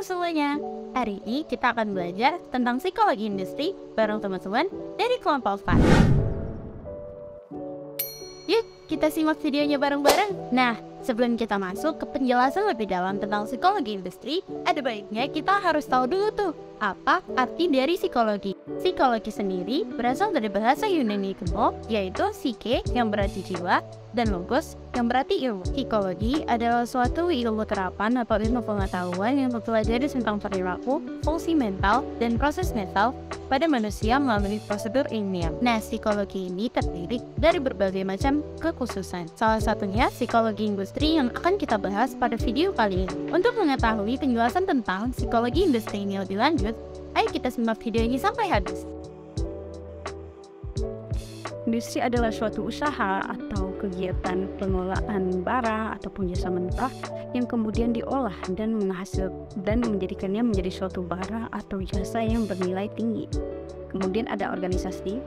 Halo semuanya, hari ini kita akan belajar tentang psikologi industri bareng teman-teman dari kelompok FAN. Yuk, kita simak videonya bareng-bareng. Nah, sebelum kita masuk ke penjelasan lebih dalam tentang psikologi industri, ada baiknya kita harus tahu dulu tuh, apa arti dari psikologi. Psikologi sendiri berasal dari bahasa Yunani kuno, yaitu psyche yang berarti jiwa, dan logos yang berarti ilmu. Psikologi adalah suatu ilmu terapan atau ilmu pengetahuan yang mempelajari tentang perilaku, fungsi mental, dan proses mental pada manusia melalui prosedur ilmiah. Nah, psikologi ini terdiri dari berbagai macam kekhususan. Salah satunya psikologi industri yang akan kita bahas pada video kali ini. Untuk mengetahui penjelasan tentang psikologi industri ini lebih lanjut, ayo kita simak video ini sampai habis. Industri adalah suatu usaha atau kegiatan pengelolaan barang ataupun jasa mentah yang kemudian diolah dan menjadikannya menjadi suatu barang atau jasa yang bernilai tinggi. Kemudian ada organisasi.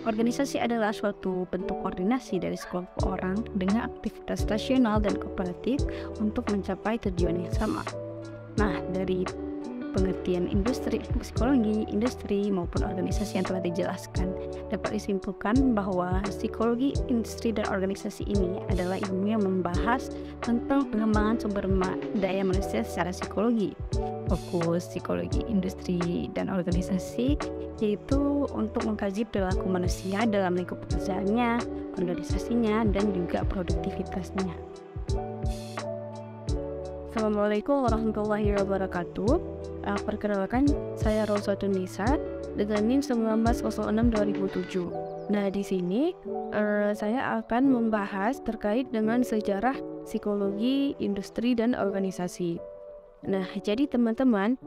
Organisasi adalah suatu bentuk koordinasi dari sekelompok orang dengan aktivitas rasional dan kooperatif untuk mencapai tujuan yang sama. Nah, dari pengertian industri, psikologi, industri maupun organisasi yang telah dijelaskan, dapat disimpulkan bahwa psikologi, industri, dan organisasi ini adalah ilmu yang membahas tentang pengembangan sumber daya manusia secara psikologi. Fokus psikologi, industri, dan organisasi yaitu untuk mengkaji perilaku manusia dalam lingkup pekerjaannya, organisasinya, dan juga produktivitasnya. Assalamualaikum warahmatullahi wabarakatuh. Perkenalkan, saya Rosatun Nisa dengan NIM 1906-2007. Nah, di sini saya akan membahas terkait dengan sejarah psikologi, industri, dan organisasi. Nah, jadi teman-teman,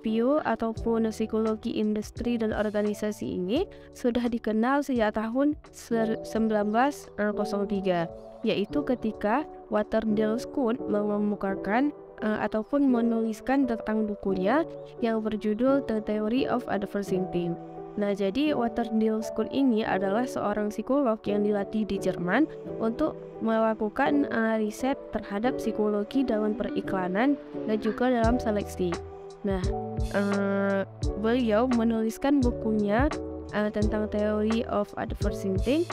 view ataupun psikologi industri dan organisasi ini sudah dikenal sejak tahun 1903, yaitu ketika Waterdale School mengemukakan ataupun menuliskan tentang bukunya yang berjudul The Theory of Overthinking. Nah, jadi Waterdale School ini adalah seorang psikolog yang dilatih di Jerman untuk melakukan riset terhadap psikologi dalam periklanan dan juga dalam seleksi. Nah, beliau menuliskan bukunya tentang Theory of Overthinking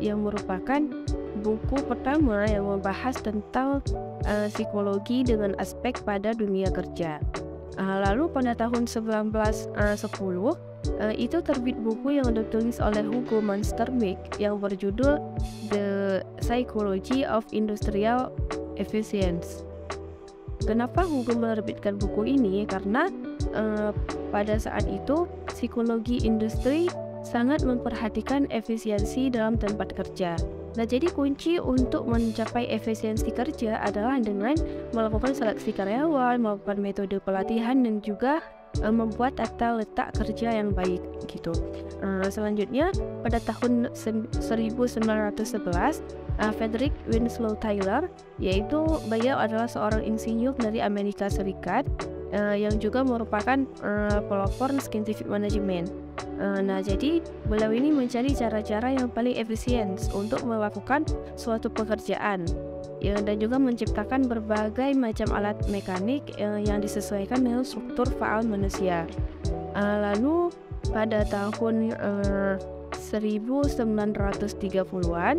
yang merupakan buku pertama yang membahas tentang psikologi dengan aspek pada dunia kerja. Lalu pada tahun 1910 itu terbit buku yang ditulis oleh Hugo Mansterbeck yang berjudul The Psychology of Industrial Efficiency. Kenapa Hugo menerbitkan buku ini? Karena pada saat itu psikologi industri sangat memperhatikan efisiensi dalam tempat kerja. Nah, jadi kunci untuk mencapai efisiensi kerja adalah dengan melakukan seleksi karyawan, melakukan metode pelatihan, dan juga membuat tata letak kerja yang baik gitu. Selanjutnya pada tahun 1911 Frederick Winslow Taylor, yaitu beliau adalah seorang insinyur dari Amerika Serikat yang juga merupakan pelopor scientific management. Nah, jadi beliau ini mencari cara-cara yang paling efisien untuk melakukan suatu pekerjaan dan juga menciptakan berbagai macam alat mekanik yang disesuaikan dengan struktur faal manusia. Lalu pada tahun 1930-an,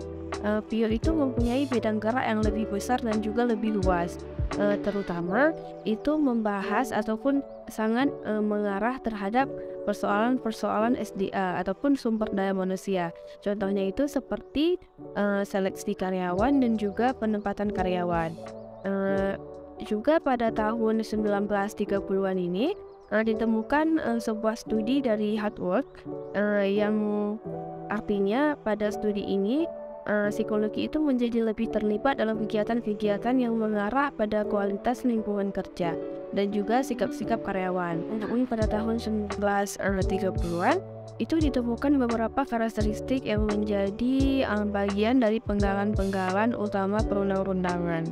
Pio itu mempunyai bidang gerak yang lebih besar dan juga lebih luas. Terutama itu membahas ataupun sangat mengarah terhadap persoalan-persoalan SDA ataupun sumber daya manusia. Contohnya itu seperti seleksi karyawan dan juga penempatan karyawan. Juga pada tahun 1930-an ini ditemukan sebuah studi dari Harvard yang artinya pada studi ini psikologi itu menjadi lebih terlibat dalam kegiatan-kegiatan yang mengarah pada kualitas lingkungan kerja dan juga sikap-sikap karyawan. Untuk pada tahun 1930-an itu ditemukan beberapa karakteristik yang menjadi bagian dari penggalan-penggalan utama perundang-undangan.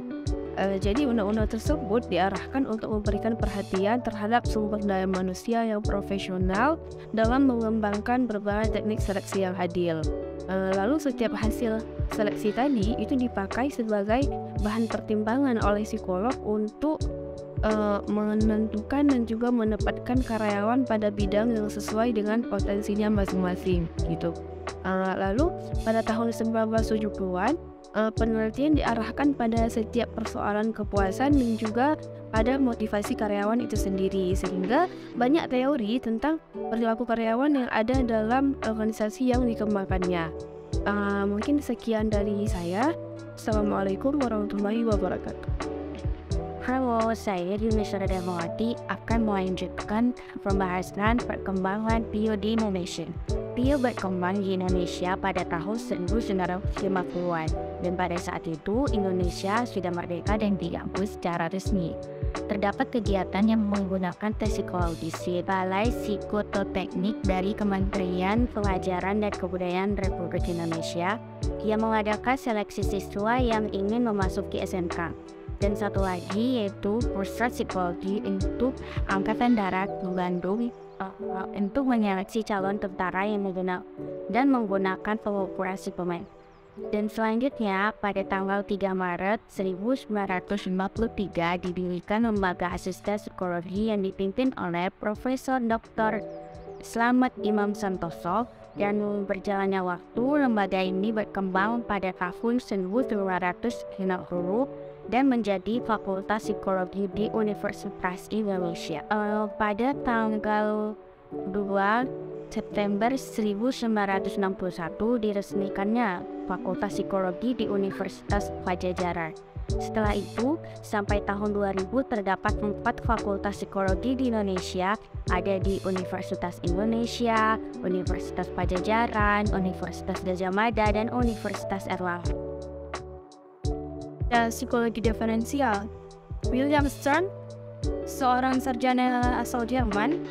Jadi undang-undang tersebut diarahkan untuk memberikan perhatian terhadap sumber daya manusia yang profesional dalam mengembangkan berbagai teknik seleksi yang adil. Lalu setiap hasil seleksi tadi itu dipakai sebagai bahan pertimbangan oleh psikolog untuk menentukan dan juga menempatkan karyawan pada bidang yang sesuai dengan potensinya masing-masing gitu. Lalu pada tahun 1970-an penelitian diarahkan pada setiap persoalan kepuasan dan juga pada motivasi karyawan itu sendiri, sehingga banyak teori tentang perilaku karyawan yang ada dalam organisasi yang dikembangkannya. Mungkin sekian dari saya. Assalamualaikum warahmatullahi wabarakatuh. Halo, saya Yuni Suradawati akan melanjutkan pembahasan perkembangan bio di Indonesia. Bio berkembang di Indonesia pada tahun 1950-an, dan pada saat itu Indonesia sudah merdeka dan diakui secara resmi. Terdapat kegiatan yang menggunakan tes psikologis di Balai Psikoteknik dari Kementerian Pelajaran dan Kebudayaan Republik Indonesia yang mengadakan seleksi siswa yang ingin memasuki SMK. Dan satu lagi yaitu Pusat Psikologi untuk Angkatan Darat di Bandung untuk menyeleksi calon tentara yang menggunakan pengukuran psikometri. Dan selanjutnya pada tanggal 3 Maret 1953 didirikan Lembaga Asisten Psikologi yang dipimpin oleh Profesor Dr. Slamet Imam Santoso, dan berjalannya waktu lembaga ini berkembang pada tahun 1950 dan menjadi Fakultas Psikologi di Universitas Indonesia. Pada tanggal 2 September 1961 diresmikannya Fakultas Psikologi di Universitas Pajajaran. Setelah itu, sampai tahun 2000 terdapat 4 fakultas psikologi di Indonesia, ada di Universitas Indonesia, Universitas Pajajaran, Universitas Gadjah Mada, dan Universitas Erlangga. Psikologi diferensial. William Stern, seorang sarjana asal Jerman,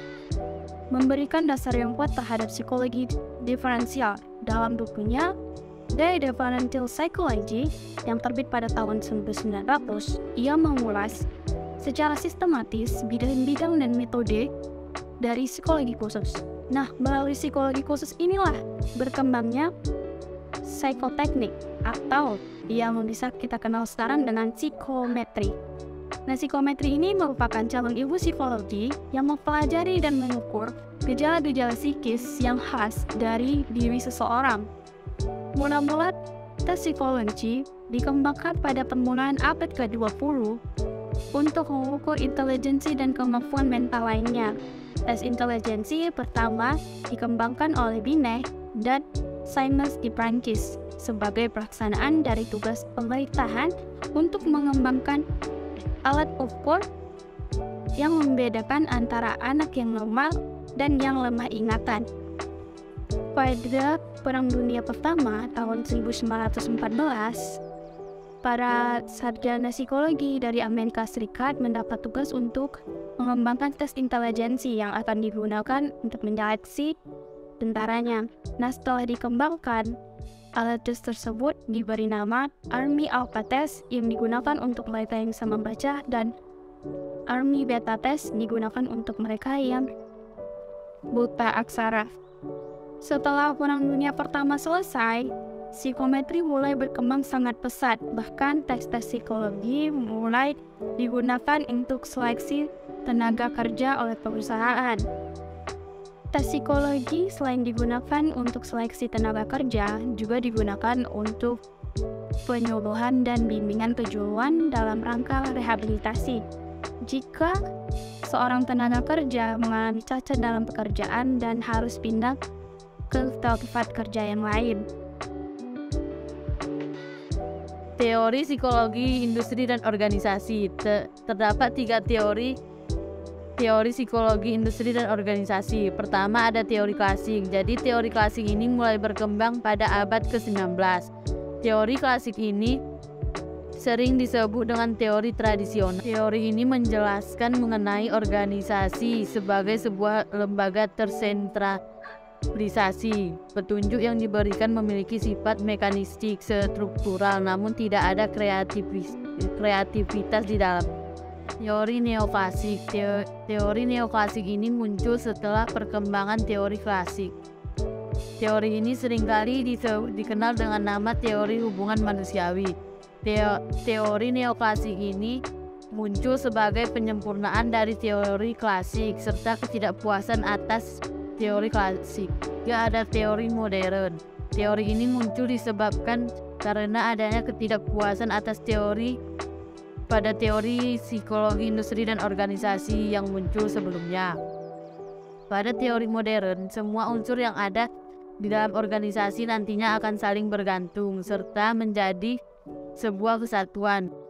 memberikan dasar yang kuat terhadap psikologi diferensial dalam bukunya The Differential Psychology yang terbit pada tahun 1900. Ia mengulas secara sistematis bidang-bidang dan metode dari psikologi khusus. Nah, melalui psikologi khusus inilah berkembangnya psikoteknik atau yang bisa kita kenal sekarang dengan psikometri. Nah, psikometri ini merupakan cabang ilmu psikologi yang mempelajari dan mengukur gejala-gejala psikis yang khas dari diri seseorang. Mula-mula tes psikologi dikembangkan pada permulaan abad ke-20 untuk mengukur intelijensi dan kemampuan mental lainnya. Tes intelijensi pertama dikembangkan oleh Binet dan Simmons di Prancis sebagai pelaksanaan dari tugas pemerintahan untuk mengembangkan alat ukur yang membedakan antara anak yang normal dan yang lemah ingatan. Pada Perang Dunia Pertama tahun 1914, para sarjana psikologi dari Amerika Serikat mendapat tugas untuk mengembangkan tes intelijensi yang akan digunakan untuk menyeleksi tentaranya. Nah, setelah dikembangkan, alat tes tersebut diberi nama Army Alpha Test yang digunakan untuk mereka yang bisa membaca, dan Army Beta Test digunakan untuk mereka yang buta aksara. Setelah Perang Dunia Pertama selesai, psikometri mulai berkembang sangat pesat. Bahkan tes-tes psikologi mulai digunakan untuk seleksi tenaga kerja oleh perusahaan. Tes psikologi selain digunakan untuk seleksi tenaga kerja, juga digunakan untuk penyuluhan dan bimbingan kejiwaan dalam rangka rehabilitasi. Jika seorang tenaga kerja mengalami cacat dalam pekerjaan dan harus pindah ke tempat kerja yang lain. Teori psikologi industri dan organisasi. Terdapat 3 teori psikologi industri dan organisasi. Pertama ada teori klasik. Jadi teori klasik ini mulai berkembang pada abad ke-19. Teori klasik ini sering disebut dengan teori tradisional. Teori ini menjelaskan mengenai organisasi sebagai sebuah lembaga tersentralisasi. Petunjuk yang diberikan memiliki sifat mekanistik, struktural, namun tidak ada kreativitas di dalam. Teori neoklasik. Teori neoklasik ini muncul setelah perkembangan teori klasik. Teori ini seringkali dikenal dengan nama teori hubungan manusiawi. Teori neoklasik ini muncul sebagai penyempurnaan dari teori klasik serta ketidakpuasan atas teori klasik. Juga ada teori modern. Teori ini muncul disebabkan karena adanya ketidakpuasan atas teori pada teori psikologi industri dan organisasi yang muncul sebelumnya. Pada teori modern, semua unsur yang ada di dalam organisasi nantinya akan saling bergantung serta menjadi sebuah kesatuan.